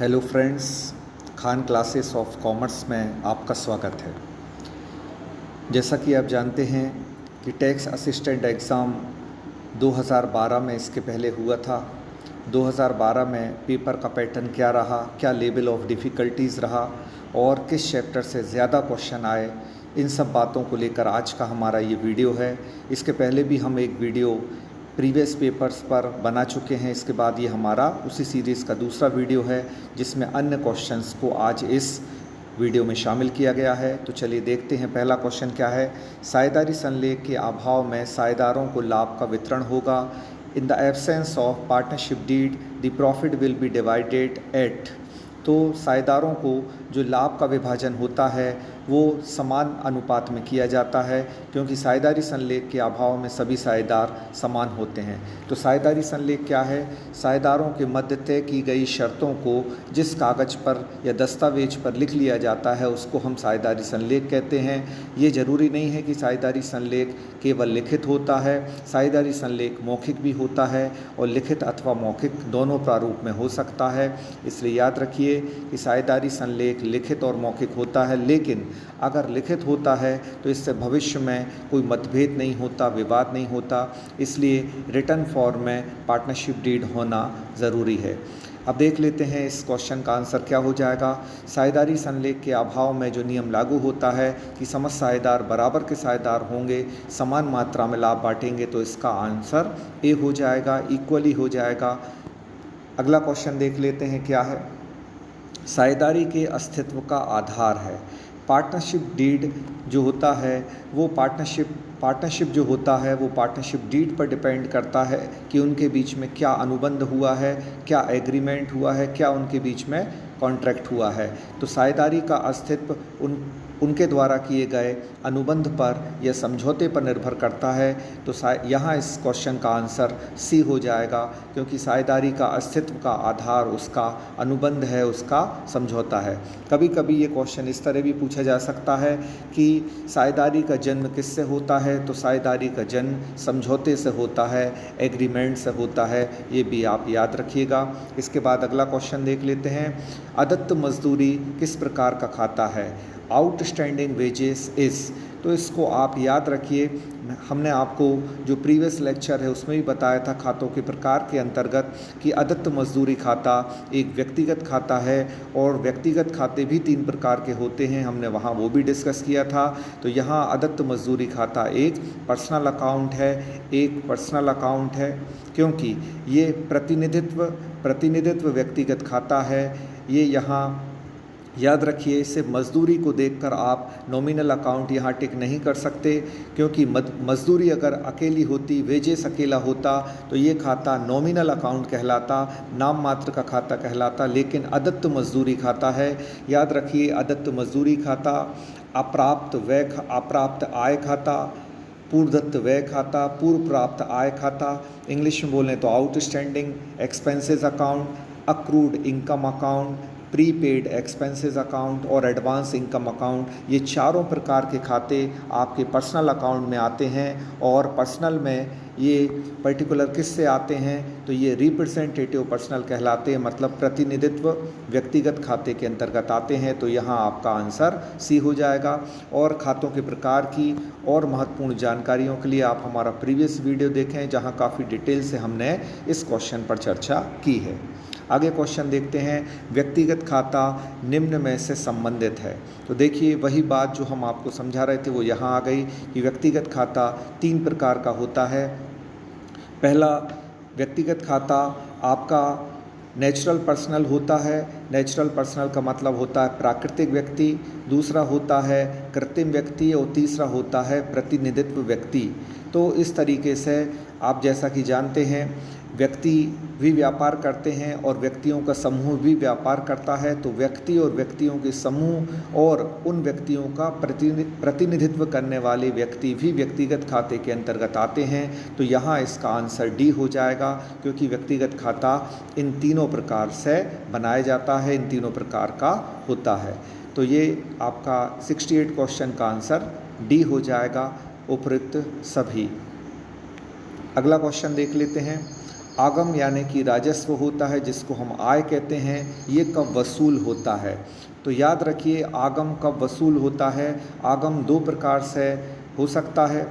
Hello friends, Khan classes of commerce में आपका स्वागत है। जैसा कि आप जानते हैं कि टैक्स असिस्टेंट एग्ज़ाम 2012 में इसके पहले हुआ था। 2012 में पेपर का पैटर्न क्या रहा, क्या लेवल ऑफ डिफ़िकल्टीज़ रहा और किस चैप्टर से ज़्यादा क्वेश्चन आए, इन सब बातों को लेकर आज का हमारा ये वीडियो है। इसके पहले भी हम एक वीडियो प्रीवियस पेपर्स पर बना चुके हैं। इसके बाद ये हमारा उसी सीरीज़ का दूसरा वीडियो है जिसमें अन्य क्वेश्चंस को आज इस वीडियो में शामिल किया गया है। तो चलिए देखते हैं पहला क्वेश्चन क्या है। साझेदारी संलेख के अभाव में साझेदारों को लाभ का वितरण होगा। In the absence of partnership deed the profit will be divided at. तो साझेदारों को जो लाभ का विभाजन होता है वो समान अनुपात में किया जाता है, क्योंकि साझेदारी संलेख के अभाव में सभी साझेदार समान होते हैं। तो साझेदारी संलेख क्या है? साझेदारों के मध्य तय की गई शर्तों को जिस कागज़ पर या दस्तावेज पर लिख लिया जाता है उसको हम साझेदारी संलेख कहते हैं। ये ज़रूरी नहीं है कि साझेदारी संलेख केवल लिखित होता है, साझेदारी संलेख मौखिक भी होता है और लिखित अथवा मौखिक दोनों प्रारूप में हो सकता है। इसलिए याद रखिए कि साझेदारी संलेख लिखित और मौखिक होता है, लेकिन अगर लिखित होता है तो इससे भविष्य में कोई मतभेद नहीं होता, विवाद नहीं होता। इसलिए रिटन फॉर्म में पार्टनरशिप डीड होना ज़रूरी है। अब देख लेते हैं इस क्वेश्चन का आंसर क्या हो जाएगा। साझेदारी संलेख के अभाव में जो नियम लागू होता है कि समस्त साझेदार बराबर के साझेदार होंगे, समान मात्रा में लाभ बांटेंगे, तो इसका आंसर ए हो जाएगा, इक्वली हो जाएगा। अगला क्वेश्चन देख लेते हैं क्या है। साझेदारी के अस्तित्व का आधार है। पार्टनरशिप डीड जो होता है वो पार्टनरशिप जो होता है वो पार्टनरशिप डीड पर डिपेंड करता है कि उनके बीच में क्या अनुबंध हुआ है, क्या एग्रीमेंट हुआ है, क्या उनके बीच में कॉन्ट्रैक्ट हुआ है। तो साझेदारी का अस्तित्व उनके द्वारा किए गए अनुबंध पर या समझौते पर निर्भर करता है। तो यहाँ इस क्वेश्चन का आंसर सी हो जाएगा, क्योंकि साझेदारी का अस्तित्व का आधार उसका अनुबंध है, उसका समझौता है। कभी कभी ये क्वेश्चन इस तरह भी पूछा जा सकता है कि साझेदारी का जन्म किससे होता है? तो साझेदारी का जन्म समझौते से होता है, एग्रीमेंट से होता है। ये भी आप याद रखिएगा। इसके बाद अगला क्वेश्चन देख लेते हैं। अदत्त मजदूरी किस प्रकार का खाता है? Outstanding wages is. तो इसको आप याद रखिए। हमने आपको जो प्रीवियस लेक्चर है उसमें भी बताया था खातों के प्रकार के अंतर्गत कि अदत्त मजदूरी खाता एक व्यक्तिगत खाता है और व्यक्तिगत खाते भी 3 प्रकार के होते हैं। हमने वहाँ वो भी डिस्कस किया था। तो यहाँ अदत्त मजदूरी खाता एक पर्सनल अकाउंट है, क्योंकि ये प्रतिनिधित्व व्यक्तिगत खाता है। ये यहाँ याद रखिए, सिर्फ मजदूरी को देखकर आप नॉमिनल अकाउंट यहाँ टिक नहीं कर सकते, क्योंकि मजदूरी अगर अकेली होती, वेजेस अकेला होता, तो ये खाता नॉमिनल अकाउंट कहलाता, नाम मात्र का खाता कहलाता। लेकिन अदत्त मजदूरी खाता है। याद रखिए, अदत्त मजदूरी खाता अप्राप्त आय खाता, पूर्वदत्त व्यय खाता, पूर्व प्राप्त आय खाता, इंग्लिश में बोलें तो outstanding expenses account, accrued income account, prepaid expenses account और एडवांस इनकम अकाउंट, ये चारों प्रकार के खाते आपके पर्सनल अकाउंट में आते हैं। और पर्सनल में ये पर्टिकुलर किससे आते हैं? तो ये रिप्रेजेंटेटिव पर्सनल कहलाते हैं, मतलब प्रतिनिधित्व व्यक्तिगत खाते के अंतर्गत आते हैं। तो यहाँ आपका आंसर सी हो जाएगा। और खातों के प्रकार की और महत्वपूर्ण जानकारियों के लिए आप हमारा प्रीवियस वीडियो देखें, जहाँ काफ़ी डिटेल से हमने इस क्वेश्चन पर चर्चा की है। आगे क्वेश्चन देखते हैं। व्यक्तिगत खाता निम्न में से संबंधित है। तो देखिए, वही बात जो हम आपको समझा रहे थे वो यहाँ आ गई कि व्यक्तिगत खाता 3 प्रकार का होता है। पहला व्यक्तिगत खाता आपका नेचुरल पर्सनल होता है। नेचुरल पर्सनल का मतलब होता है प्राकृतिक व्यक्ति, दूसरा होता है कृत्रिम व्यक्ति और तीसरा होता है प्रतिनिधित्व व्यक्ति। तो इस तरीके से आप जैसा कि जानते हैं, व्यक्ति भी व्यापार करते हैं और व्यक्तियों का समूह भी व्यापार करता है। तो व्यक्ति और व्यक्तियों के समूह और उन व्यक्तियों का प्रतिनिधित्व करने वाले व्यक्ति भी व्यक्तिगत खाते के अंतर्गत आते हैं। तो यहाँ इसका आंसर डी हो जाएगा, क्योंकि व्यक्तिगत खाता इन तीनों प्रकार से बनाया जाता है, इन तीनों प्रकार का होता है। तो ये आपका 68 क्वेश्चन का आंसर डी हो जाएगा, उपयुक्त सभी। अगला क्वेश्चन देख लेते हैं। आगम यानी कि राजस्व होता है जिसको हम आय कहते हैं, ये कब वसूल होता है। तो याद रखिए आगम कब वसूल होता है। आगम दो प्रकार से हो सकता है।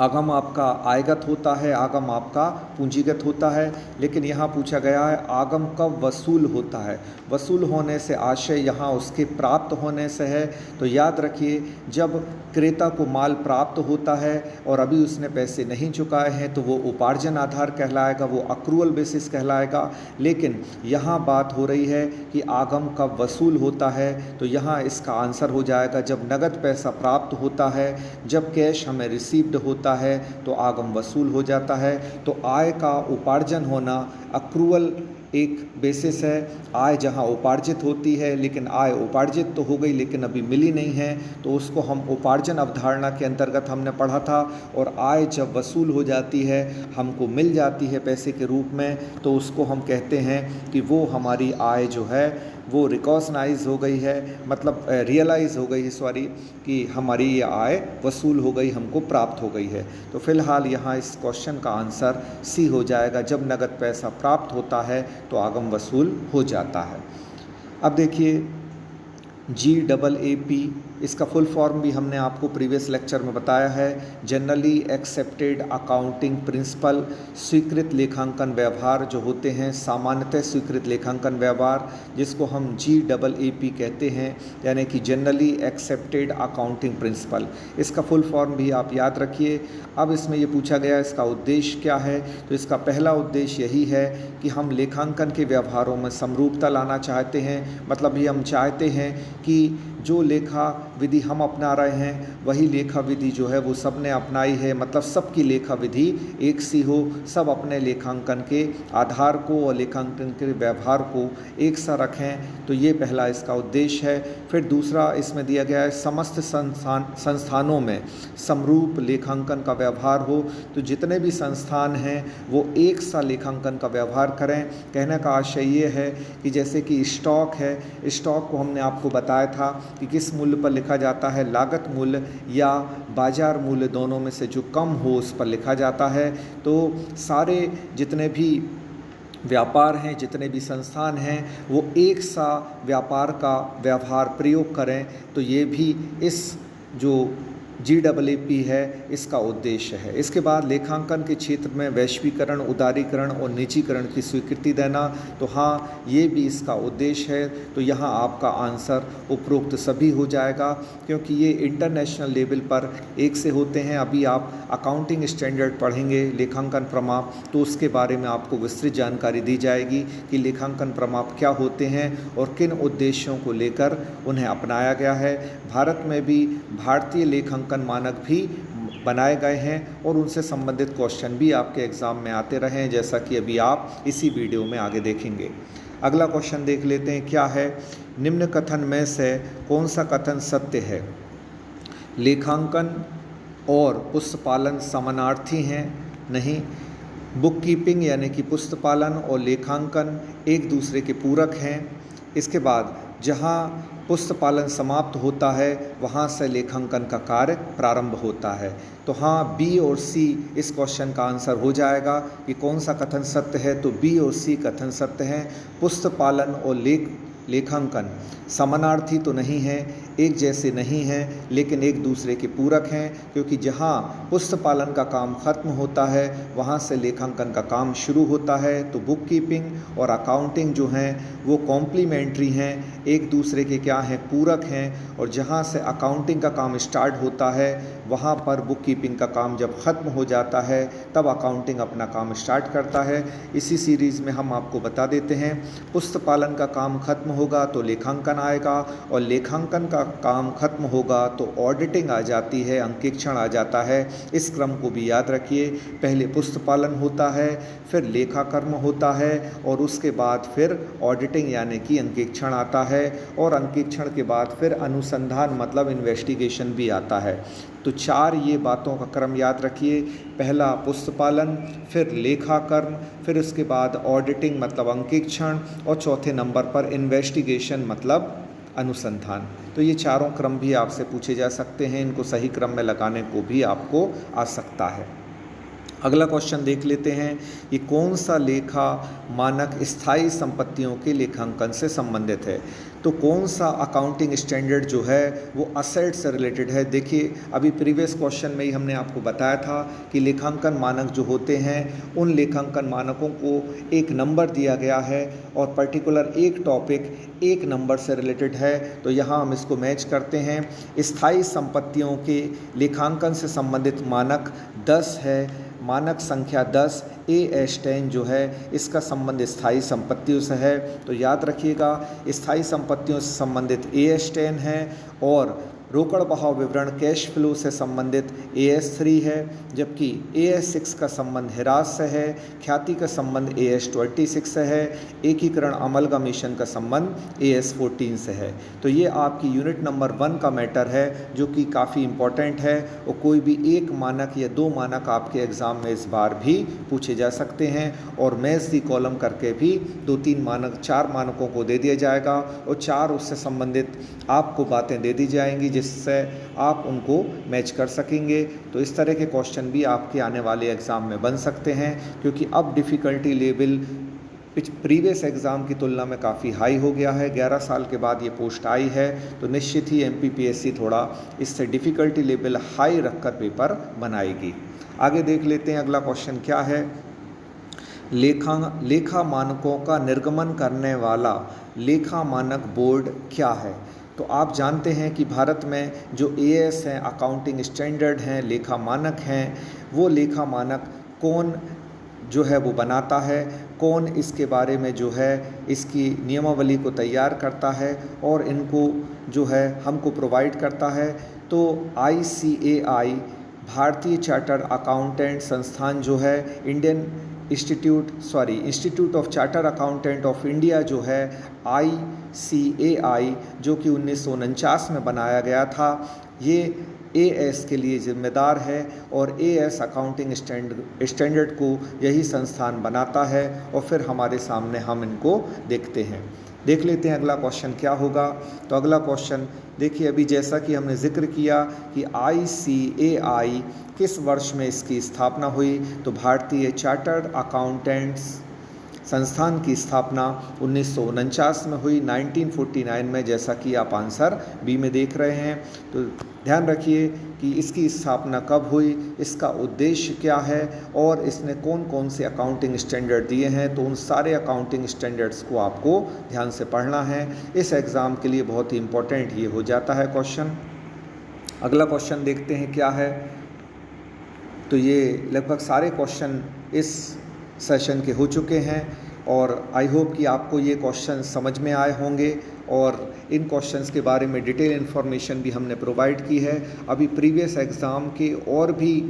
आगम आपका आयगत होता है, आगम आपका पूंजीगत होता है। लेकिन यहाँ पूछा गया है आगम कब वसूल होता है। वसूल होने से आशय यहाँ उसके प्राप्त होने से है। तो याद रखिए जब क्रेता को माल प्राप्त होता है और अभी उसने पैसे नहीं चुकाए हैं तो वो उपार्जन आधार कहलाएगा, वो अक्रूवल बेसिस कहलाएगा। लेकिन यहाँ बात हो रही है कि आगम कब वसूल होता है, तो यहाँ इसका आंसर हो जाएगा जब नगद पैसा प्राप्त होता है, जब कैश हमें रिसीव्ड होता है तो आगम वसूल हो जाता है। तो आय का उपार्जन होना अक्रूवल एक बेसिस है। आय जहाँ उपार्जित होती है, लेकिन आय उपार्जित तो हो गई लेकिन अभी मिली नहीं है, तो उसको हम उपार्जन अवधारणा के अंतर्गत हमने पढ़ा था। और आय जब वसूल हो जाती है, हमको मिल जाती है पैसे के रूप में, तो उसको हम कहते हैं कि वो हमारी आय जो है वो रिकॉग्नाइज हो गई है, मतलब रियलाइज़ हो गई है, सॉरी, कि हमारी ये आय वसूल हो गई, हमको प्राप्त हो गई है। तो फिलहाल यहाँ इस क्वेश्चन का आंसर सी हो जाएगा। जब नगद पैसा प्राप्त होता है तो आगम वसूल हो जाता है। अब देखिए GAAP, इसका फुल फॉर्म भी हमने आपको प्रीवियस लेक्चर में बताया है। जनरली एक्सेप्टेड अकाउंटिंग प्रिंसिपल, स्वीकृत लेखांकन व्यवहार जो होते हैं, सामान्यतः स्वीकृत लेखांकन व्यवहार, जिसको हम GAAP कहते हैं, यानी कि जनरली एक्सेप्टेड अकाउंटिंग प्रिंसिपल। इसका फुल फॉर्म भी आप याद रखिए। अब इसमें ये पूछा गया इसका उद्देश्य क्या है, तो इसका पहला उद्देश्य यही है कि हम लेखांकन के व्यवहारों में समरूपता लाना चाहते हैं। मतलब ये हम चाहते हैं कि जो लेखा विधि हम अपना रहे हैं वही लेखा विधि जो है वो सब ने अपनाई है, मतलब सबकी लेखा विधि एक सी हो, सब अपने लेखांकन के आधार को और लेखांकन के व्यवहार को एक सा रखें। तो ये पहला इसका उद्देश्य है। फिर दूसरा इसमें दिया गया है समस्त संस्थानों में समरूप लेखांकन का व्यवहार हो। तो जितने भी संस्थान हैं वो एक सा लेखांकन का व्यवहार करें। कहने का आशय ये है कि जैसे कि स्टॉक है, स्टॉक को हमने आपको बताया था कि किस मूल्य पर लिखा जाता है, लागत मूल्य या बाजार मूल्य, दोनों में से जो कम हो उस पर लिखा जाता है। तो सारे जितने भी व्यापार हैं, जितने भी संस्थान हैं, वो एक सा व्यापार का व्यवहार प्रयोग करें। तो ये भी इस जो GAAP है इसका उद्देश्य है। इसके बाद लेखांकन के क्षेत्र में वैश्वीकरण, उदारीकरण और निजीकरण की स्वीकृति देना, तो हाँ ये भी इसका उद्देश्य है। तो यहाँ आपका आंसर उपरोक्त सभी हो जाएगा, क्योंकि ये इंटरनेशनल लेवल पर एक से होते हैं। अभी आप अकाउंटिंग स्टैंडर्ड पढ़ेंगे, लेखांकन प्रमाप, तो उसके बारे में आपको विस्तृत जानकारी दी जाएगी कि लेखांकन प्रमाप क्या होते हैं और किन उद्देश्यों को लेकर उन्हें अपनाया गया है। भारत में भी भारतीय लेखांकन मानक भी बनाए गए हैं और उनसे संबंधित क्वेश्चन भी आपके एग्ज़ाम में आते रहे हैं, जैसा कि अभी आप इसी वीडियो में आगे देखेंगे। अगला क्वेश्चन देख लेते हैं, क्या है, निम्न कथन में से कौन सा कथन सत्य है। लेखांकन और पुस्तपालन समानार्थी हैं? नहीं। बुक कीपिंग यानी कि पुस्तपालन और लेखांकन एक दूसरे के पूरक हैं। इसके बाद जहाँ पुस्तपालन समाप्त होता है वहाँ से लेखांकन का कार्य प्रारंभ होता है। तो हाँ, बी और सी इस क्वेश्चन का आंसर हो जाएगा कि कौन सा कथन सत्य है। तो बी और सी कथन सत्य हैं। पुस्तपालन और लेखांकन समानार्थी तो नहीं है, एक जैसे नहीं हैं, लेकिन एक दूसरे के पूरक हैं, क्योंकि जहाँ पुस्तपालन का काम खत्म होता है वहाँ से लेखांकन का काम शुरू होता है। तो बुक कीपिंग और अकाउंटिंग जो हैं वो कॉम्प्लीमेंट्री हैं, एक दूसरे के क्या हैं, पूरक हैं। और जहाँ से अकाउंटिंग का काम स्टार्ट होता है वहाँ पर बुक कीपिंग का काम जब ख़त्म हो जाता है तब अकाउंटिंग अपना काम स्टार्ट करता है। इसी सीरीज़ में हम आपको बता देते हैं, पुस्तपालन का काम खत्म होगा तो लेखांकन आएगा, और लेखांकन का काम खत्म होगा तो ऑडिटिंग आ जाती है, अंकेक्षण आ जाता है। इस क्रम को भी याद रखिए, पहले पुस्तपालन होता है, फिर लेखाकर्म होता है, और उसके बाद फिर ऑडिटिंग यानी कि अंकेक्षण आता है, और अंकेक्षण के बाद फिर अनुसंधान मतलब इन्वेस्टिगेशन भी आता है। तो चार ये बातों का क्रम याद रखिए, पहला पुस्तपालन, फिर लेखाकर्म, फिर उसके बाद ऑडिटिंग मतलब अंकेक्षण, और चौथे नंबर पर इन्वेस्टिगेशन मतलब अनुसंधान। तो ये चारों क्रम भी आपसे पूछे जा सकते हैं, इनको सही क्रम में लगाने को भी आपको आ सकता है। अगला क्वेश्चन देख लेते हैं कि कौन सा लेखा मानक स्थायी संपत्तियों के लेखांकन से संबंधित है। तो कौन सा अकाउंटिंग स्टैंडर्ड जो है वो असेट से रिलेटेड है। देखिए अभी प्रीवियस क्वेश्चन में ही हमने आपको बताया था कि लेखांकन मानक जो होते हैं उन लेखांकन मानकों को एक नंबर दिया गया है और पर्टिकुलर एक टॉपिक एक नंबर से रिलेटेड है। तो यहाँ हम इसको मैच करते हैं। स्थायी संपत्तियों के लेखांकन से संबंधित मानक 10 है। मानक संख्या 10 AS10 जो है इसका संबंध स्थायी संपत्तियों से है। तो याद रखिएगा स्थायी संपत्तियों से संबंधित AS10 है और रोकड़ बहाव विवरण कैश फ्लो से संबंधित AS3 है, जबकि AS6 का संबंध हिरास से है, ख्याति का संबंध AS26 से है, एकीकरण अमलगामिशन का संबंध AS14 से है। तो ये आपकी यूनिट नंबर 1 का मैटर है जो कि काफ़ी इम्पॉर्टेंट है और कोई भी एक मानक या 2 मानक आपके एग्ज़ाम में इस बार भी पूछे जा सकते हैं और मैच दी कॉलम करके भी 2-3 मानक 4 मानकों को दे दिया जाएगा और 4 उससे संबंधित आपको बातें दे दी जाएंगी जिससे आप उनको मैच कर सकेंगे। तो इस तरह के क्वेश्चन भी आपके आने वाले एग्ज़ाम में बन सकते हैं क्योंकि अब डिफ़िकल्टी लेवल प्रीवियस एग्ज़ाम की तुलना में काफ़ी हाई हो गया है। 11 साल के बाद ये पोस्ट आई है तो निश्चित ही MPPSC थोड़ा इससे डिफ़िकल्टी लेवल हाई रखकर पेपर बनाएगी। आगे देख लेते हैं अगला क्वेश्चन क्या है। लेखा मानकों का निर्गमन करने वाला लेखा मानक बोर्ड क्या है। तो आप जानते हैं कि भारत में जो AS हैं, अकाउंटिंग स्टैंडर्ड हैं, लेखा मानक हैं, वो लेखा मानक कौन जो है वो बनाता है, कौन इसके बारे में जो है इसकी नियमावली को तैयार करता है और इनको जो है हमको प्रोवाइड करता है। तो ICAI भारतीय चार्टर्ड अकाउंटेंट संस्थान जो है institute of charter accountant of India जो है ICAI जो कि 1949 में बनाया गया था, ये AS के लिए जिम्मेदार है और AS अकाउंटिंग स्टैंडर्ड को यही संस्थान बनाता है और फिर हमारे सामने हम इनको देखते हैं। देख लेते हैं अगला क्वेश्चन क्या होगा। तो अगला क्वेश्चन देखिए, अभी जैसा कि हमने जिक्र किया कि ICAI किस वर्ष में इसकी स्थापना हुई, तो भारतीय चार्टर्ड अकाउंटेंट्स संस्थान की स्थापना 1949 में हुई, 1949 में, जैसा कि आप आंसर बी में देख रहे हैं। तो ध्यान रखिए कि इसकी स्थापना कब हुई, इसका उद्देश्य क्या है और इसने कौन कौन से अकाउंटिंग स्टैंडर्ड दिए हैं। तो उन सारे अकाउंटिंग स्टैंडर्ड्स को आपको ध्यान से पढ़ना है। इस एग्ज़ाम के लिए बहुत ही इम्पोर्टेंट ये हो जाता है क्वेश्चन। अगला क्वेश्चन देखते हैं क्या है। तो ये लगभग सारे क्वेश्चन इस सेशन के हो चुके हैं और आई होप कि आपको ये क्वेश्चन समझ में आए होंगे और इन क्वेश्चंस के बारे में डिटेल इन्फॉर्मेशन भी हमने प्रोवाइड की है। अभी प्रीवियस एग्ज़ाम के और भी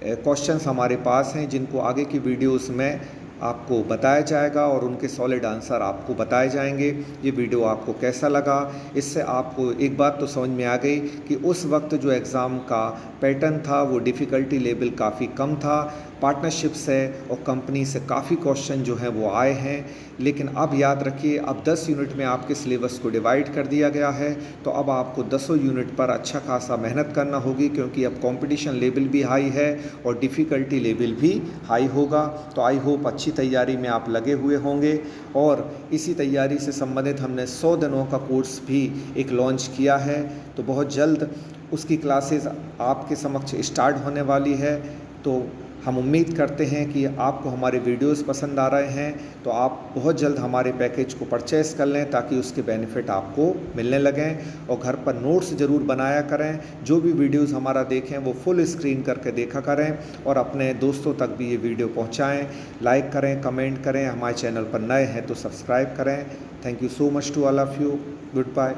क्वेश्चंस हमारे पास हैं जिनको आगे की वीडियोस में आपको बताया जाएगा और उनके सॉलिड आंसर आपको बताए जाएंगे। ये वीडियो आपको कैसा लगा, इससे आपको एक बात तो समझ में आ गई कि उस वक्त जो एग्ज़ाम का पैटर्न था वो डिफ़िकल्टी लेवल काफ़ी कम था। पार्टनरशिप से और कंपनी से काफ़ी क्वेश्चन जो हैं वो आए हैं, लेकिन अब याद रखिए अब 10 यूनिट में आपके सिलेबस को डिवाइड कर दिया गया है। तो अब आपको 10 यूनिट पर अच्छा खासा मेहनत करना होगी क्योंकि अब कंपटीशन लेवल भी हाई है और डिफ़िकल्टी लेवल भी हाई होगा। तो आई होप अच्छी तैयारी में आप लगे हुए होंगे और इसी तैयारी से संबंधित हमने 100 दिनों का कोर्स भी एक लॉन्च किया है। तो बहुत जल्द उसकी क्लासेस आपके समक्ष स्टार्ट होने वाली है। तो हम उम्मीद करते हैं कि आपको हमारे वीडियोस पसंद आ रहे हैं, तो आप बहुत जल्द हमारे पैकेज को परचेज़ कर लें ताकि उसके बेनिफिट आपको मिलने लगें। और घर पर नोट्स ज़रूर बनाया करें, जो भी वीडियोस हमारा देखें वो फुल स्क्रीन करके देखा करें और अपने दोस्तों तक भी ये वीडियो पहुंचाएं। लाइक करें, कमेंट करें, हमारे चैनल पर नए हैं तो सब्सक्राइब करें। Thank you so much to all of you. Good bye.